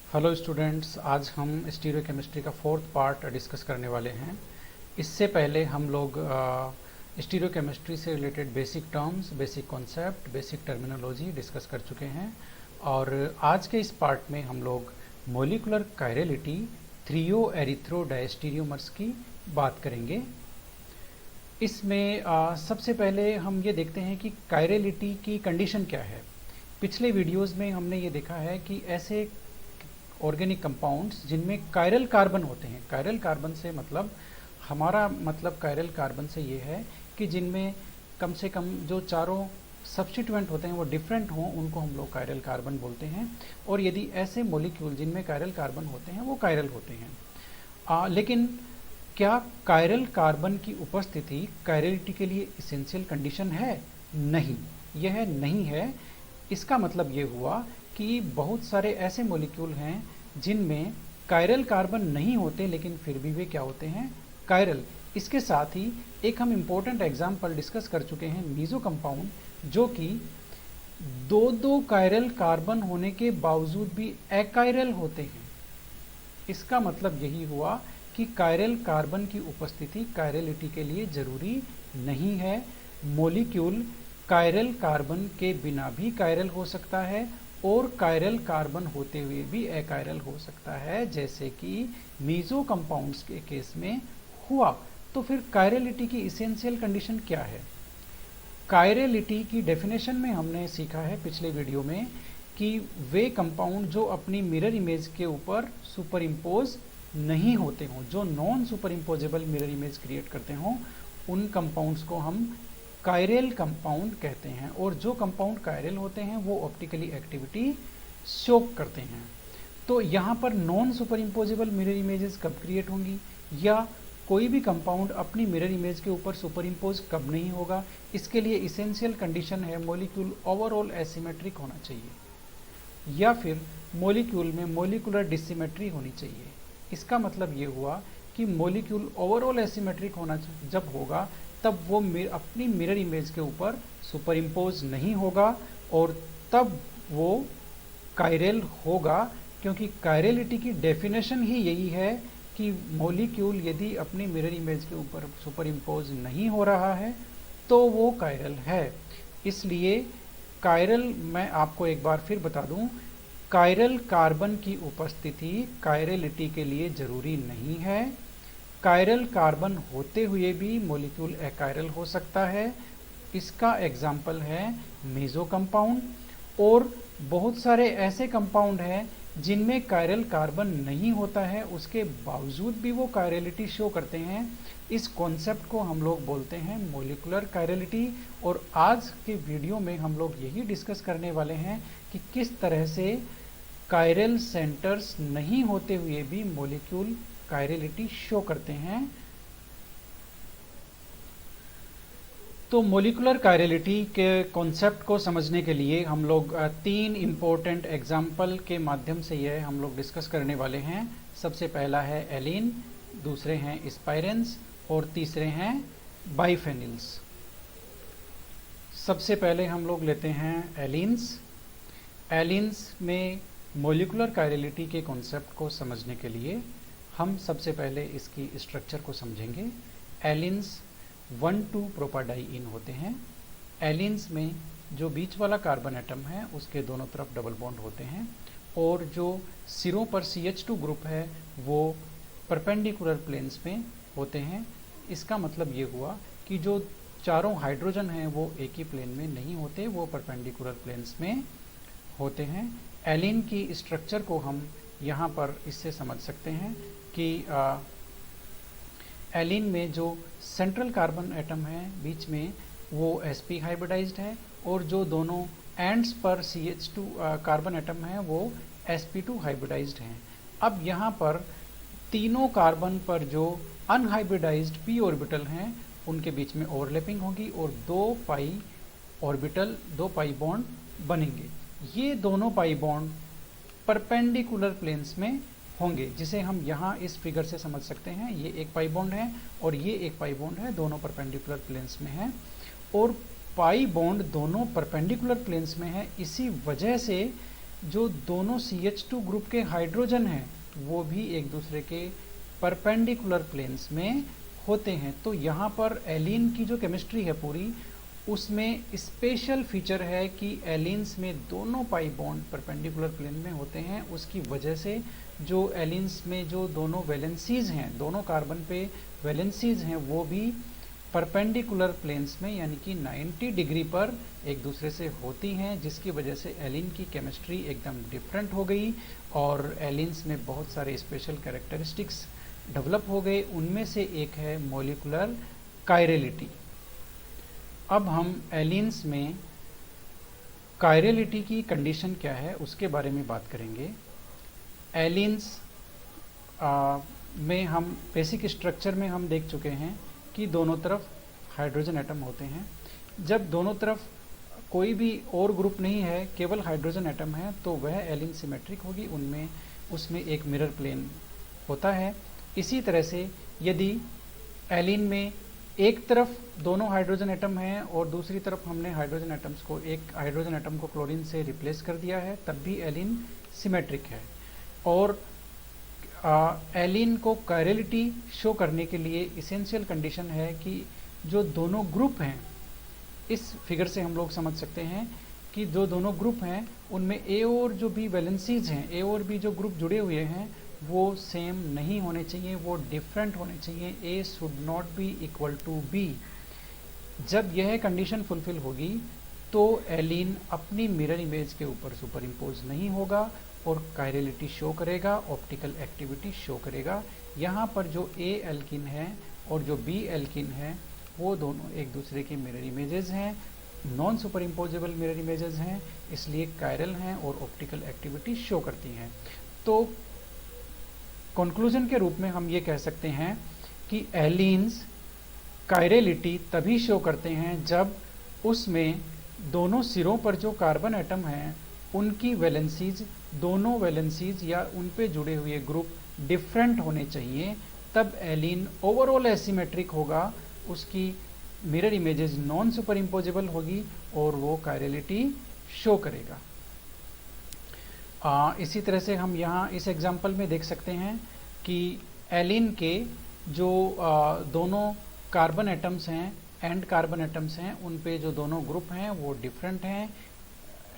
Hello students, आज हम stereochemistry का फोर्थ पार्ट डिस्कस करने वाले हैं। इससे पहले हम लोग स्टीरियोकेमिस्ट्री से related basic terms, basic concept, basic terminology discuss कर चुके हैं और आज के इस पार्ट में हम लोग molecular chirality threo erythro diastereomers की बात करेंगे। इसमें सबसे पहले हम ये देखते हैं कि कायरलिटी की कंडीशन क्या है। पिछले वीडियोस में हमने ये देखा है कि ऐसे ऑर्गेनिक कंपाउंड्स जिनमें कायरल कार्बन होते हैं, कायरल कार्बन से मतलब हमारा मतलब कायरल कार्बन से ये है कि जिनमें कम से कम जो चारों सब्स्टिट्यूएंट होते हैं वो डिफरेंट हों, उनको हम लोग कायरल कार्बन बोलते हैं। और यदि ऐसे मॉलिक्यूल जिनमें कायरल कार्बन होते हैं वो कायरल होते हैं। लेकिन क्या कायरल कार्बन की उपस्थिति कायरलिटी के लिए इसेंशियल कंडीशन है? नहीं, यह नहीं है। इसका मतलब ये हुआ कि बहुत सारे ऐसे मॉलिक्यूल हैं जिनमें कायरल कार्बन नहीं होते लेकिन फिर भी वे क्या होते हैं? कायरल। इसके साथ ही एक हम इम्पोर्टेंट एग्जाम्पल डिस्कस कर चुके हैं, मीजो कंपाउंड, जो कि दो दो कायरल कार्बन होने के बावजूद भी अकायरल होते हैं। इसका मतलब यही हुआ कि कायरल कार्बन की उपस्थिति कायरलिटी के लिए जरूरी नहीं है। मॉलिक्यूल कायरल कार्बन के बिना भी कायरल हो सकता है और कायरल कार्बन होते हुए भी अकायरल हो सकता है, जैसे कि मीजो कंपाउंड्स के केस में हुआ। तो फिर कायरलिटी की इसेंशियल कंडीशन क्या है? कायरलिटी की डेफिनेशन में हमने सीखा है पिछले वीडियो में कि वे कंपाउंड जो अपनी मिरर इमेज के ऊपर सुपर इम्पोज नहीं होते हों, जो non super imposable mirror image create करते हों, उन कंपाउंड्स को हम कायरल कंपाउंड कहते हैं। और जो कंपाउंड कायरल होते हैं वो ऑप्टिकली एक्टिविटी शो करते हैं। तो यहाँ पर non super imposable mirror images कब क्रिएट होंगी, या कोई भी कंपाउंड अपनी मिरर इमेज के ऊपर सुपर इम्पोज कब नहीं होगा? इसके लिए इसेंशियल कंडीशन है मॉलिक्यूल ओवरऑल एसिमेट्रिक होना चाहिए, या फिर मॉलिक्यूल में मॉलिक्यूलर डिसिमेट्री होनी चाहिए। इसका मतलब ये हुआ कि मॉलिक्यूल ओवरऑल एसिमेट्रिक होना जब होगा तब वो अपनी मिरर इमेज के ऊपर सुपर इम्पोज नहीं होगा और तब वो कायरल होगा, क्योंकि कायरलिटी की डेफिनेशन ही यही है कि मॉलिक्यूल यदि अपनी मिरर इमेज के ऊपर सुपर इम्पोज नहीं हो रहा है तो वो कायरल है। इसलिए कायरल, मैं आपको एक बार फिर बता दूं, कायरल कार्बन की उपस्थिति कायरलिटी के लिए जरूरी नहीं है। कायरल कार्बन होते हुए भी मॉलिक्यूल अकायरल हो सकता है। इसका एग्जाम्पल है मीजो कंपाउंड। और बहुत सारे ऐसे कंपाउंड हैं जिनमें कायरल कार्बन नहीं होता है, उसके बावजूद भी वो कायरलिटी शो करते हैं। इस कॉन्सेप्ट को हम लोग बोलते हैं मॉलिक्यूलर कायरलिटी। और आज के वीडियो में हम लोग यही डिस्कस करने वाले हैं कि किस तरह से कायरल सेंटर्स नहीं होते हुए भी मॉलिक्यूल कायरलिटी शो करते हैं। तो मॉलिक्यूलर कायरलिटी के कॉन्सेप्ट को समझने के लिए हम लोग तीन इम्पोर्टेंट एग्जाम्पल के माध्यम से यह हम लोग डिस्कस करने वाले हैं। सबसे पहला है एलिन, दूसरे हैं स्पाइरेंस और तीसरे हैं बाइफेनिल्स। सबसे पहले हम लोग लेते हैं एलिन्स। एलिन्स में मॉलिक्यूलर कायरलिटी के कॉन्सेप्ट को समझने के लिए हम सबसे पहले इसकी स्ट्रक्चर को समझेंगे। एलिन्स 1,2 प्रोपाडाइइन होते हैं। एलिन्स में जो बीच वाला कार्बन एटम है उसके दोनों तरफ डबल बॉन्ड होते हैं और जो सिरों पर CH2 ग्रुप है वो परपेंडिकुलर प्लेन्स में होते हैं। इसका मतलब ये हुआ कि जो चारों हाइड्रोजन हैं वो एक ही प्लेन में नहीं होते, वो परपेंडिकुलर प्लेन्स में होते हैं। एलिन की स्ट्रक्चर को हम यहाँ पर इससे समझ सकते हैं कि एलिन में जो सेंट्रल कार्बन एटम है बीच में वो sp हाइब्रिडाइज्ड है और जो दोनों एंड्स पर CH2 कार्बन एटम है वो sp2 हाइब्रिडाइज्ड हैं। अब यहाँ पर तीनों कार्बन पर जो अनहाइब्रिडाइज्ड p ऑर्बिटल हैं उनके बीच में ओवरलैपिंग होगी और दो पाई बॉन्ड बनेंगे। ये दोनों पाई बॉन्ड परपेंडिकुलर प्लेन्स में होंगे, जिसे हम यहाँ इस फिगर से समझ सकते हैं। ये एक पाई बॉन्ड है और ये एक पाई बॉन्ड है, दोनों परपेंडिकुलर प्लेन्स में हैं और पाई बॉन्ड दोनों परपेंडिकुलर प्लेन्स में है। इसी वजह से जो दोनों CH2 ग्रुप के हाइड्रोजन हैं वो भी एक दूसरे के परपेंडिकुलर प्लेन्स में होते हैं। तो यहाँ पर एलीन की जो केमिस्ट्री है पूरी, उसमें स्पेशल फीचर है कि एलीन्स में दोनों पाई बॉन्ड परपेंडिकुलर प्लेन में होते हैं। उसकी वजह से जो एलीन्स में जो दोनों वैलेंसीज हैं, दोनों कार्बन पे वैलेंसीज हैं, वो भी परपेंडिकुलर प्लेन्स में यानी कि 90 डिग्री पर एक दूसरे से होती हैं, जिसकी वजह से एलीन की केमिस्ट्री एकदम डिफरेंट हो गई और एलीन्स में बहुत सारे स्पेशल कैरेक्टरिस्टिक्स डेवलप हो गए। उनमें से एक है मॉलिक्यूलर कायरलिटी। अब हम एलीन्स में कायरलिटी की कंडीशन क्या है उसके बारे में बात करेंगे। एलीन्स में हम बेसिक स्ट्रक्चर में हम देख चुके हैं कि दोनों तरफ हाइड्रोजन एटम होते हैं। जब दोनों तरफ कोई भी और ग्रुप नहीं है, केवल हाइड्रोजन एटम है, तो वह एलीन सिमेट्रिक होगी, उसमें एक मिरर प्लेन होता है। इसी तरह से यदि एलीन में एक तरफ दोनों हाइड्रोजन एटम हैं और दूसरी तरफ हमने हाइड्रोजन एटम्स को, एक हाइड्रोजन एटम को क्लोरीन से रिप्लेस कर दिया है, तब भी एलीन सिमेट्रिक है। और एलीन को कायरलिटी शो करने के लिए इसेंशियल कंडीशन है कि जो दोनों ग्रुप हैं, इस फिगर से हम लोग समझ सकते हैं कि जो दोनों ग्रुप हैं उनमें ए और जो बी वैलेंसीज हैं, ए और बी जो ग्रुप जुड़े हुए हैं वो सेम नहीं होने चाहिए, वो डिफरेंट होने चाहिए। A should not be equal to B. जब यह कंडीशन फुलफिल होगी तो एलीन अपनी मिरर इमेज के ऊपर सुपर इम्पोज नहीं होगा और कायरलिटी शो करेगा, ऑप्टिकल एक्टिविटी शो करेगा। यहाँ पर जो ए एल्किन है और जो बी एल्किन है वो दोनों एक दूसरे के मिरर इमेजेस हैं, non super imposable mirror images हैं, इसलिए कायरल हैं और ऑप्टिकल एक्टिविटी शो करती हैं। तो कंक्लूजन के रूप में हम ये कह सकते हैं कि एलीन्स कायरलिटी तभी शो करते हैं जब उसमें दोनों सिरों पर जो कार्बन एटम हैं उनकी वैलेंसीज, दोनों वैलेंसीज या उन पे जुड़े हुए ग्रुप डिफरेंट होने चाहिए, तब एलीन ओवरऑल एसिमेट्रिक होगा, उसकी mirror images non super imposable होगी और वो कायरलिटी शो करेगा। इसी तरह से हम यहाँ इस एग्जाम्पल में देख सकते हैं कि एलीन के जो दोनों कार्बन एटम्स हैं, एंड कार्बन एटम्स हैं, उन पे जो दोनों ग्रुप हैं वो डिफरेंट हैं,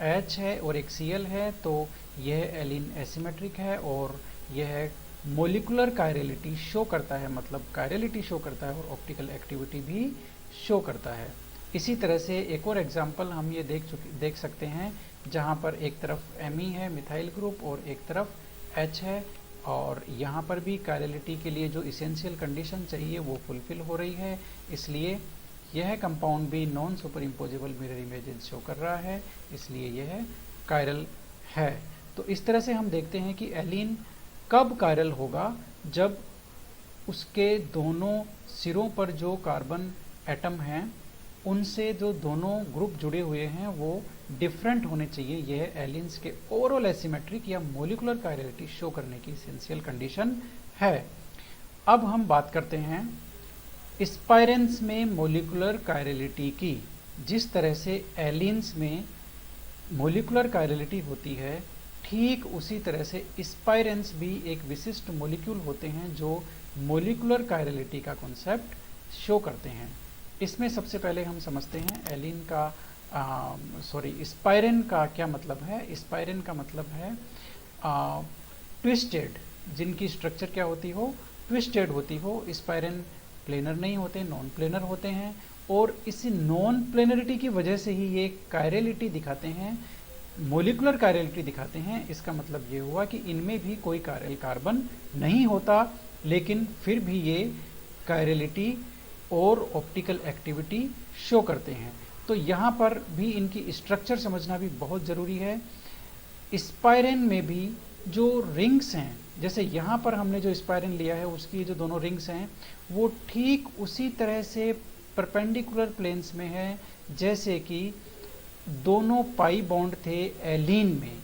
H है और एक Cl है, तो यह एलीन एसिमेट्रिक है और यह मोलिकुलर कायरलिटी शो करता है, मतलब कायरलिटी शो करता है और ऑप्टिकल एक्टिविटी भी शो करता है। इसी तरह से एक और एग्जाम्पल हम ये देख सकते हैं जहाँ पर एक तरफ Me है मिथाइल ग्रुप और एक तरफ H है, और यहाँ पर भी कायरलिटी के लिए जो इसेंशियल कंडीशन चाहिए वो फुलफिल हो रही है, इसलिए यह कंपाउंड भी non super imposable mirror images show कर रहा है, इसलिए यह कायरल है। तो इस तरह से हम देखते हैं कि एलीन कब कायरल होगा, जब उसके दोनों सिरों पर जो कार्बन एटम हैं उनसे जो दोनों ग्रुप जुड़े हुए हैं वो डिफरेंट होने चाहिए। यह एलीन्स के ओवरऑल एसिमेट्रिक या मोलिकुलर कायरलिटी शो करने की एसेंशियल कंडीशन है। अब हम बात करते हैं स्पाइरेंस में मोलिकुलर कायरलिटी की। जिस तरह से एलीन्स में मोलिकुलर कायरलिटी होती है, ठीक उसी तरह से स्पाइरेंस भी एक विशिष्ट मोलिक्यूल होते हैं जो मोलिकुलर कायरलिटी का कॉन्सेप्ट शो करते हैं। इसमें सबसे पहले हम समझते हैं एलीन का स्पाइरेन का क्या मतलब है। स्पाइरेन का मतलब है ट्विस्टेड, जिनकी स्ट्रक्चर क्या होती हो, ट्विस्टेड होती हो। स्पाइरेन प्लेनर नहीं होते, नॉन प्लेनर होते हैं, और इसी नॉन प्लेनरिटी की वजह से ही ये कायरलिटी दिखाते हैं, मोलिकुलर कायरलिटी दिखाते हैं। इसका मतलब ये हुआ कि इनमें भी कोई कायरल कार्बन नहीं होता, लेकिन फिर भी ये कायरलिटी और ऑप्टिकल एक्टिविटी शो करते हैं। तो यहाँ पर भी इनकी स्ट्रक्चर समझना भी बहुत ज़रूरी है। स्पाइरेन में भी जो रिंग्स हैं, जैसे यहाँ पर हमने जो स्पाइरेन लिया है उसकी जो दोनों रिंग्स हैं वो ठीक उसी तरह से परपेंडिकुलर प्लेन्स में है जैसे कि दोनों पाई बॉन्ड थे एलीन में।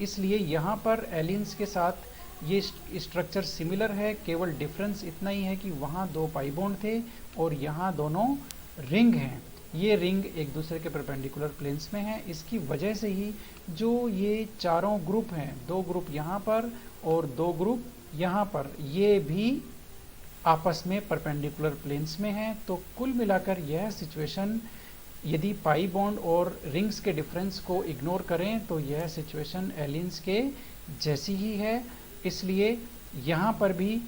इसलिए यहाँ पर एलीन्स के साथ ये स्ट्रक्चर सिमिलर है, केवल डिफरेंस इतना ही है कि वहाँ दो पाई बॉन्ड थे और यहाँ दोनों रिंग हैं। ये रिंग एक दूसरे के परपेंडिकुलर प्लेन्स में है। इसकी वजह से ही जो ये चारों ग्रुप हैं, 2 ग्रुप यहाँ पर और 2 ग्रुप यहाँ पर, ये भी आपस में परपेंडिकुलर प्लेन्स में हैं। तो कुल मिलाकर यह सिचुएशन, यदि पाई बॉन्ड और रिंग्स के डिफरेंस को इग्नोर करें तो यह सिचुएशन एलिन्स के जैसी ही है। इसलिए यहाँ पर भी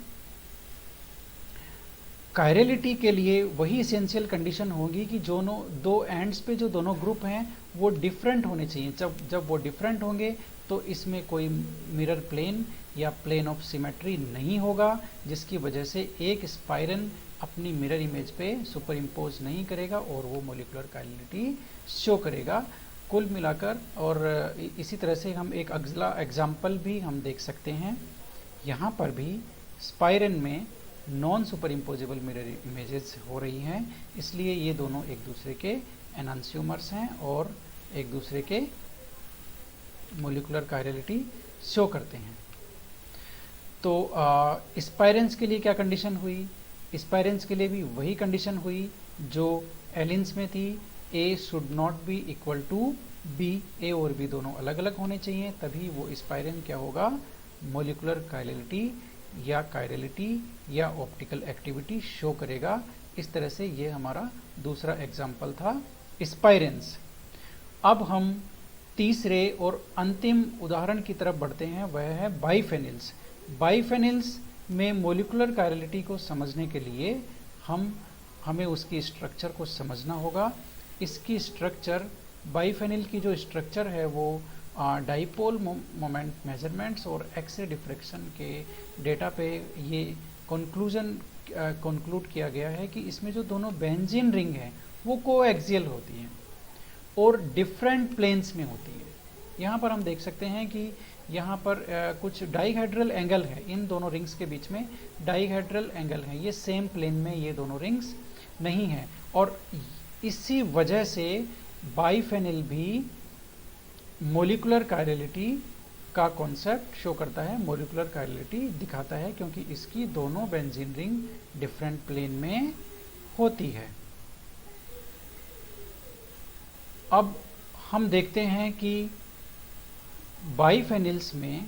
कायरलिटी के लिए वही एसेंशियल कंडीशन होगी कि दोनों 2 एंड्स पे जो दोनों ग्रुप हैं वो डिफरेंट होने चाहिए। जब वो डिफरेंट होंगे तो इसमें कोई मिरर प्लेन या प्लेन ऑफ सिमेट्री नहीं होगा, जिसकी वजह से एक स्पाइरन अपनी मिरर इमेज पे सुपर इम्पोज नहीं करेगा और वो मोलिकुलर कायरलिटी शो करेगा। कुल मिलाकर, और इसी तरह से हम एक अगला एग्जाम्पल भी हम देख सकते हैं। यहाँ पर भी स्पाइरन में non super imposable mirror images हो रही हैं, इसलिए ये दोनों एक दूसरे के एनांसियोमर्स हैं और एक दूसरे के मोलिकुलर कायरलिटी शो करते हैं। तो स्पाइरेंस के लिए क्या कंडीशन हुई? स्पाइरेंस के लिए भी वही कंडीशन हुई जो एलिन्स में थी। A should not be equal to B, A और बी दोनों अलग अलग होने चाहिए, तभी वो स्पाइरेन क्या होगा, मोलिकुलर कायरलिटी या कायरलिटी या ऑप्टिकल एक्टिविटी शो करेगा। इस तरह से ये हमारा दूसरा एग्जाम्पल था स्पाइरेंस। अब हम तीसरे और अंतिम उदाहरण की तरफ बढ़ते हैं, वह है बाइफेनिल्स। बाइफेनिल्स में मोलिकुलर कायरलिटी को समझने के लिए हमें उसकी स्ट्रक्चर को समझना होगा। इसकी स्ट्रक्चर, बाइफेनिल की जो स्ट्रक्चर है वो डाइपोल मोमेंट मेजरमेंट्स और एक्सरे डिफ्रैक्शन के डेटा पे ये कंक्लूड किया गया है कि इसमें जो दोनों बेंजीन रिंग हैं वो कोएक्सियल होती हैं और डिफरेंट प्लेन्स में होती है। यहाँ पर हम देख सकते हैं कि यहाँ पर कुछ डाइहेड्रल एंगल है, इन दोनों रिंग्स के बीच में डाइहेड्रल एंगल है, ये सेम प्लेन में ये दोनों रिंग्स नहीं हैं। और इसी वजह से बाइफेनिल भी मोलिकुलर कायरलिटी का कॉन्सेप्ट शो करता है, मोलिकुलर कायरलिटी दिखाता है, क्योंकि इसकी दोनों बेंजीन रिंग डिफरेंट प्लेन में होती है। अब हम देखते हैं कि बाइफेनिल्स में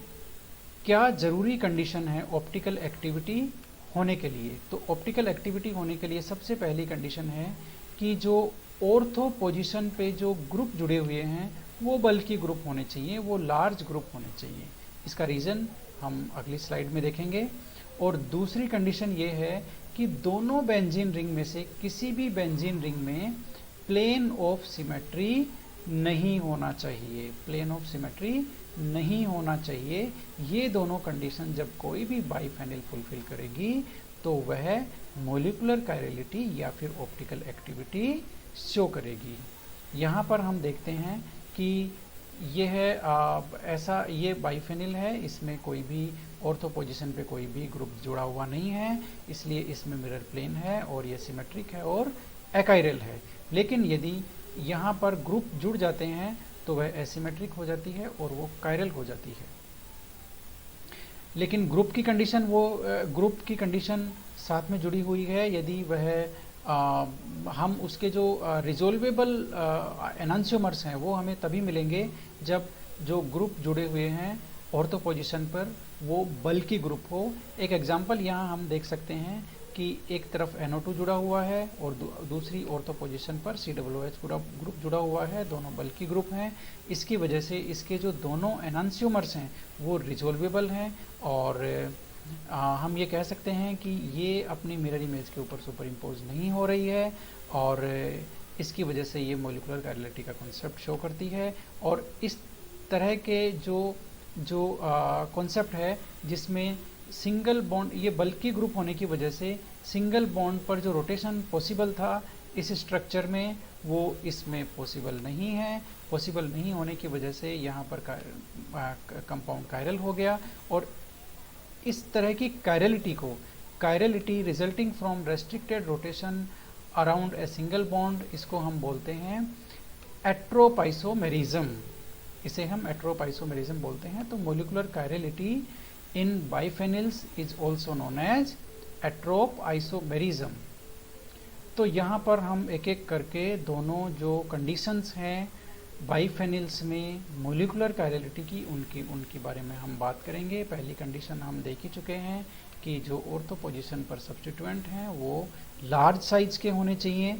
क्या ज़रूरी कंडीशन है ऑप्टिकल एक्टिविटी होने के लिए। तो ऑप्टिकल एक्टिविटी होने के लिए सबसे पहली कंडीशन है कि जो ऑर्थो पोजीशन पे जो ग्रुप जुड़े हुए हैं वो बल्कि ग्रुप होने चाहिए, वो लार्ज ग्रुप होने चाहिए। इसका रीज़न हम अगली स्लाइड में देखेंगे। और दूसरी कंडीशन ये है कि दोनों बेंजीन रिंग में से किसी भी बेंजीन रिंग में प्लेन ऑफ सिमेट्री नहीं होना चाहिए, प्लेन ऑफ सिमेट्री नहीं होना चाहिए। ये दोनों कंडीशन जब कोई भी बाइफेनिल फुलफिल करेगी तो वह मोलिकुलर कायरलिटी या फिर ऑप्टिकल एक्टिविटी शो करेगी। यहाँ पर हम देखते हैं कि ये है ऐसा, ये बाइफेनिल है, इसमें कोई भी ऑर्थो पोजीशन पे कोई भी ग्रुप जुड़ा हुआ नहीं है, इसलिए इसमें मिरर प्लेन है और ये सिमेट्रिक है और एकाइरल है। लेकिन यदि यहाँ पर ग्रुप जुड़ जाते हैं तो वह एसिमेट्रिक हो जाती है और वो कायरल हो जाती है। लेकिन ग्रुप की कंडीशन साथ में जुड़ी हुई है। यदि वह हम उसके जो रिजोल्वेबल एनांसियोमर्स हैं वो हमें तभी मिलेंगे जब जो ग्रुप जुड़े हुए हैं ऑर्थो पोजीशन पर वो बल्कि ग्रुप हो। एक एग्जांपल यहाँ हम देख सकते हैं कि एक तरफ NO2 जुड़ा हुआ है और दूसरी ऑर्थो पोजीशन पर COOH पूरा ग्रुप जुड़ा हुआ है, दोनों बल्कि ग्रुप हैं। इसकी वजह से इसके जो दोनों एनांसियोमर्स हैं वो रिजोल्वेबल हैं और हम ये कह सकते हैं कि ये अपनी मिरर इमेज के ऊपर सुपर इम्पोज नहीं हो रही है और इसकी वजह से ये मोलिकुलर कायरलिटी का कॉन्सेप्ट शो करती है। और इस तरह के जो कॉन्सेप्ट है जिसमें सिंगल बॉन्ड, ये बल्कि ग्रुप होने की वजह से सिंगल बॉन्ड पर जो रोटेशन पॉसिबल था इस स्ट्रक्चर में वो इसमें पॉसिबल नहीं है। पॉसिबल नहीं होने की वजह से यहाँ पर कंपाउंड कायरल हो गया और इस तरह की chirality resulting from restricted rotation around a single bond, इसको हम बोलते हैं एट्रोपाइसोमेरिज्म। इसे हम एट्रोपाइसोमेरिज्म बोलते हैं। तो molecular chirality in biphenyls is also known as atropisomerism. तो यहाँ पर हम एक एक करके दोनों जो कंडीशंस हैं बाइफेनिल्स में मोलिकुलर कायरलिटी की उनकी बारे में हम बात करेंगे। पहली कंडीशन हम देख ही चुके हैं कि जो ऑर्थो पोजीशन पर सब्स्टिट्यूएंट हैं वो लार्ज साइज के होने चाहिए,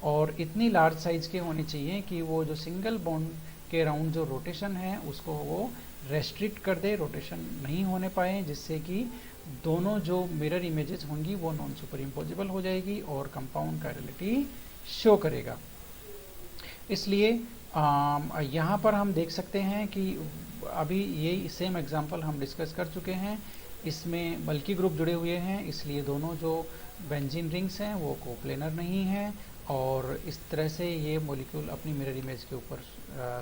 और इतनी लार्ज साइज के होने चाहिए कि वो जो सिंगल बॉन्ड के अराउंड जो रोटेशन है उसको वो रेस्ट्रिक्ट कर दे, रोटेशन नहीं होने पाए, जिससे कि दोनों जो मिरर इमेजेस होंगी वो नॉन सुपर इम्पोजिबल हो जाएगी और कंपाउंड कायरलिटी शो करेगा। इसलिए यहाँ पर हम देख सकते हैं कि अभी ये सेम एग्जांपल हम डिस्कस कर चुके हैं। इसमें बल्कि ग्रुप जुड़े हुए हैं, इसलिए दोनों जो बेंजीन रिंग्स हैं वो कोप्लेनर नहीं हैं, और इस तरह से ये मॉलिक्यूल अपनी मिरर इमेज के ऊपर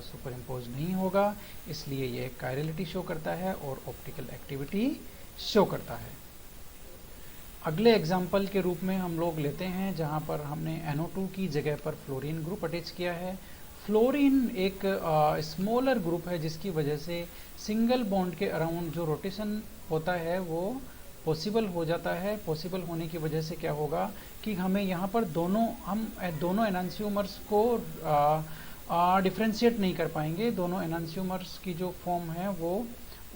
सुपर इम्पोज नहीं होगा, इसलिए ये कायरलिटी शो करता है और ऑप्टिकल एक्टिविटी शो करता है। अगले एग्जाम्पल के रूप में हम लोग लेते हैं जहाँ पर हमने NO2 की जगह पर फ्लोरीन ग्रुप अटैच किया है। फ्लोरीन एक स्मॉलर ग्रुप है जिसकी वजह से सिंगल बॉन्ड के अराउंड जो रोटेशन होता है वो पॉसिबल हो जाता है। पॉसिबल होने की वजह से क्या होगा कि हमें यहाँ पर दोनों एनांसियोमर्स को डिफ्रेंशिएट नहीं कर पाएंगे। दोनों एनांसियोमर्स की जो फॉर्म है वो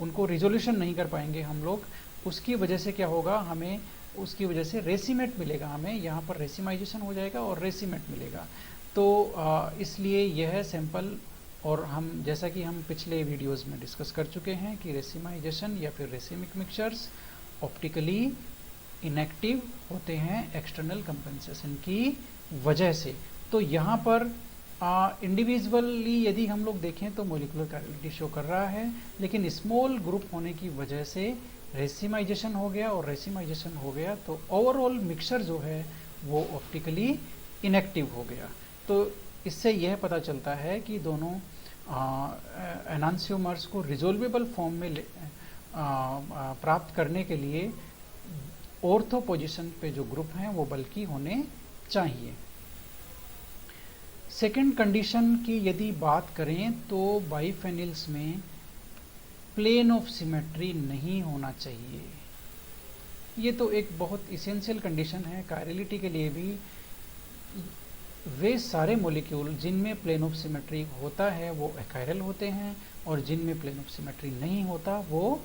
उनको रिजोल्यूशन नहीं कर पाएंगे हम लोग। उसकी वजह से क्या होगा, हमें उसकी वजह से रेसिमेट मिलेगा, हमें यहाँ पर रेसिमाइजेशन हो जाएगा और रेसिमेट मिलेगा। तो इसलिए यह सैंपल, और हम जैसा कि हम पिछले वीडियोस में डिस्कस कर चुके हैं कि रेसिमाइजेशन या फिर रेसिमिक मिक्सचर्स ऑप्टिकली इनएक्टिव होते हैं एक्सटर्नल कंपेंसेशन की वजह से। तो यहाँ पर इंडिविजुअली यदि हम लोग देखें तो मॉलिक्यूलर कायरलिटी शो कर रहा है, लेकिन स्मॉल ग्रुप होने की वजह से रेसिमाइजेशन हो गया, और रेसिमाइजेशन हो गया तो ओवरऑल मिक्सचर जो है वो ऑप्टिकली इनएक्टिव हो गया। तो इससे यह पता चलता है कि दोनों एनांसियोमर्स को रिजोल्वेबल फॉर्म में प्राप्त करने के लिए ऑर्थो पोजीशन पे जो ग्रुप हैं वो बल्कि होने चाहिए। सेकेंड कंडीशन की यदि बात करें तो बाइफेनिल्स में प्लेन ऑफ सिमेट्री नहीं होना चाहिए। ये तो एक बहुत इसेंशियल कंडीशन है कायरलिटी के लिए भी। वे सारे मॉलिक्यूल जिनमें प्लेन ऑफ सिमेट्री होता है वो अकायरल होते हैं, और जिनमें प्लेन ऑफ सिमेट्री नहीं होता वो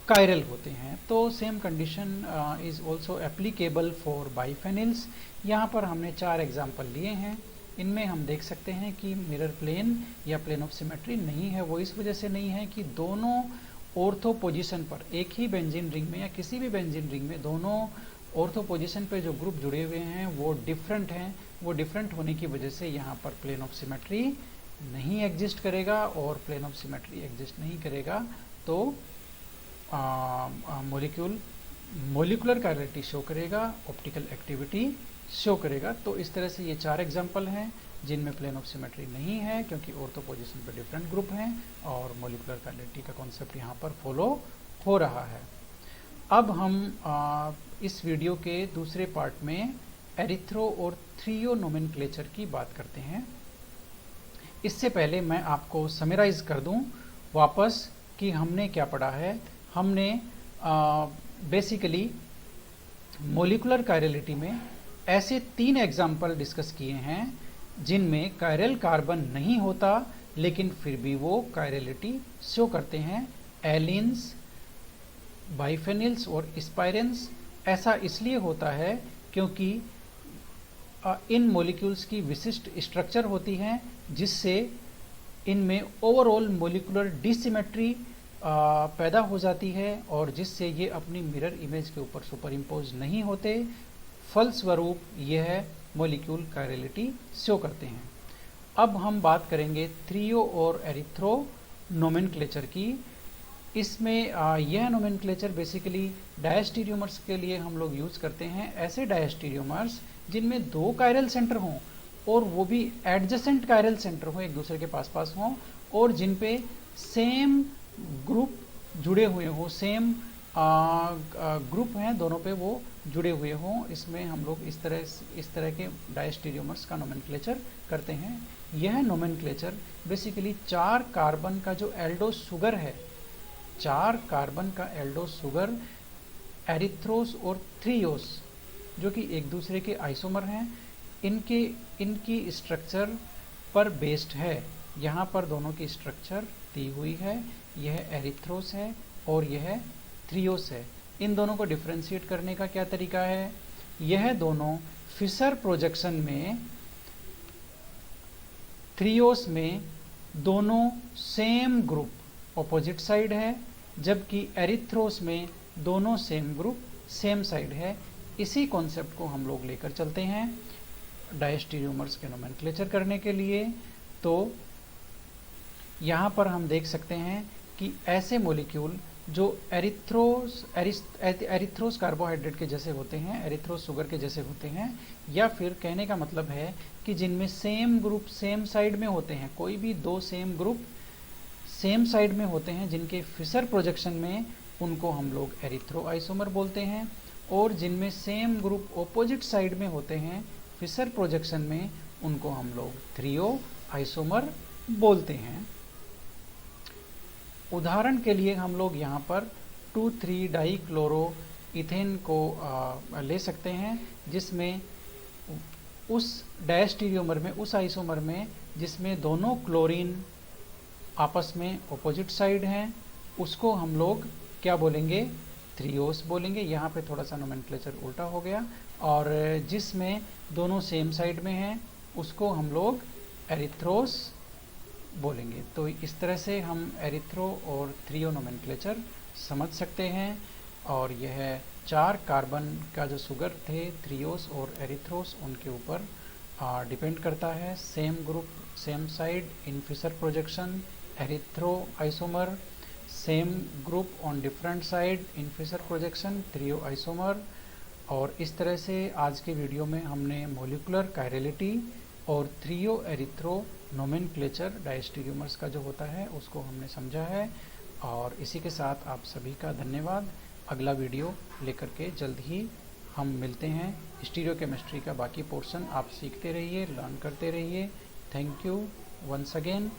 कायरल होते हैं। तो same condition is also applicable for biphenyls. यहाँ पर हमने 4 एग्जाम्पल लिए हैं। इनमें हम देख सकते हैं कि मिरर प्लेन या प्लेन ऑफ सिमेट्री नहीं है। वो इस वजह से नहीं है कि दोनों ऑर्थो पोजीशन पर एक ही बेंजीन रिंग में या किसी भी बेंजीन रिंग में दोनों ऑर्थो पोजीशन पे जो ग्रुप जुड़े हुए हैं वो डिफरेंट हैं। वो डिफरेंट होने की वजह से यहाँ पर प्लेन ऑफ सिमेट्री नहीं एग्जिस्ट करेगा, और प्लेन ऑफ सिमेट्री एग्जिस्ट नहीं करेगा तो मोलिकुलर कायरलिटी शो करेगा, ऑप्टिकल एक्टिविटी शो करेगा। तो इस तरह से ये 4 एग्जाम्पल हैं जिनमें प्लेन ऑफ सिमेट्री नहीं है, क्योंकि ऑर्थो पोजीशन पर डिफरेंट ग्रुप हैं और मोलिकुलर कायरलिटी का कॉन्सेप्ट यहाँ पर फॉलो हो रहा है। अब हम इस वीडियो के दूसरे पार्ट में एरिथ्रो और थ्रियो नोमेनक्लेचर की बात करते हैं। इससे पहले मैं आपको समराइज कर दूं वापस कि हमने क्या पढ़ा है। हमने बेसिकली मोलिकुलर कायरलिटी में ऐसे 3 एग्जाम्पल डिस्कस किए हैं जिनमें कायरल कार्बन नहीं होता लेकिन फिर भी वो कायरलिटी शो करते हैं। एलिन्स, बाइफेनिल्स और स्पाइरेंस। ऐसा इसलिए होता है क्योंकि इन मॉलिक्यूल्स की विशिष्ट स्ट्रक्चर होती है जिससे इनमें ओवरऑल मॉलिक्यूलर डिसिमेट्री पैदा हो जाती है, और जिससे ये अपनी मिरर इमेज के ऊपर सुपर इम्पोज नहीं होते। फलस्वरूप यह मॉलिक्यूल कायरलिटी शो करते हैं। अब हम बात करेंगे थ्रियो और एरिथ्रो नोमेनक्लेचर की। इसमें यह नोमेनक्लेचर बेसिकली डायस्टीरियोमर्स के लिए हम लोग यूज़ करते हैं। ऐसे डायस्टीरियोमर्स जिनमें 2 कायरल सेंटर हों और वो भी एडजेसेंट कायरल सेंटर हों, एक दूसरे के पास पास हों, और जिन पे सेम ग्रुप जुड़े हुए हों, सेम ग्रुप हैं दोनों पे वो जुड़े हुए हों। इसमें हम लोग इस तरह के डायस्टीरियोमर्स का नोमेनक्लेचर करते हैं। यह नोमेनक्लेचर बेसिकली 4 कार्बन का जो एल्डो शुगर है, 4 कार्बन का एल्डो शुगर एरिथ्रोस और थ्रियोस जो कि एक दूसरे के आइसोमर हैं, इनकी स्ट्रक्चर पर बेस्ड है। यहाँ पर दोनों की स्ट्रक्चर दी हुई है, यह एरिथ्रोस है और यह थ्रियोस है। इन दोनों को डिफ्रेंशिएट करने का क्या तरीका है? यह दोनों फिशर प्रोजेक्शन में थ्रियोस में दोनों सेम ग्रुप ऑपोजिट साइड है, जबकि एरिथ्रोस में दोनों सेम ग्रुप सेम साइड है। इसी कॉन्सेप्ट को हम लोग लेकर चलते हैं डायस्टीरियोमर्स के नोमेनक्लेचर करने के लिए। तो यहाँ पर हम देख सकते हैं कि ऐसे मॉलिक्यूल जो एरिथ्रोस कार्बोहाइड्रेट के जैसे होते हैं, एरिथ्रोस शुगर के जैसे होते हैं, या फिर कहने का मतलब है कि जिनमें सेम ग्रुप सेम साइड में होते हैं, कोई भी दो सेम ग्रुप सेम साइड में होते हैं जिनके फिशर प्रोजेक्शन में, उनको हम लोग एरिथ्रो आइसोमर बोलते हैं। और जिनमें सेम ग्रुप ऑपोजिट साइड में होते हैं फिशर प्रोजेक्शन में, उनको हम लोग थ्रियो आइसोमर बोलते हैं। उदाहरण के लिए हम लोग यहाँ पर 2,3-डाइक्लोरोइथेन को ले सकते हैं, जिसमें उस डायस्टीरियोमर में, उस आइसोमर में जिसमें दोनों क्लोरीन आपस में ऑपोजिट साइड हैं, उसको हम लोग क्या बोलेंगे? थ्रियोस बोलेंगे। यहाँ पे थोड़ा सा नोमेनक्लेचर उल्टा हो गया। और जिसमें दोनों सेम साइड में हैं, उसको हम लोग एरिथ्रोस बोलेंगे। तो इस तरह से हम एरिथ्रो और थ्रियो नोमेनक्लेचर समझ सकते हैं। और यह 4 कार्बन का जो शुगर थे, थ्रियोस और एरिथ्रोस, उनके ऊपर डिपेंड करता है। Same group same side in Fischer projection, erythro isomer. Same group on different side in Fischer projection, threo isomer. और इस तरह से आज के वीडियो में हमने मॉलिक्यूलर कायरलिटी और थ्रियो एरिथ्रो नोमेनक्लेचर डायस्टीरियोमर्स का जो होता है उसको हमने समझा है। और इसी के साथ आप सभी का धन्यवाद। अगला वीडियो लेकर के जल्द ही हम मिलते हैं। स्टीरियोकेमिस्ट्री का बाकी पोर्शन आप सीखते रहिए, लर्न करते रहिए। Thank you once again.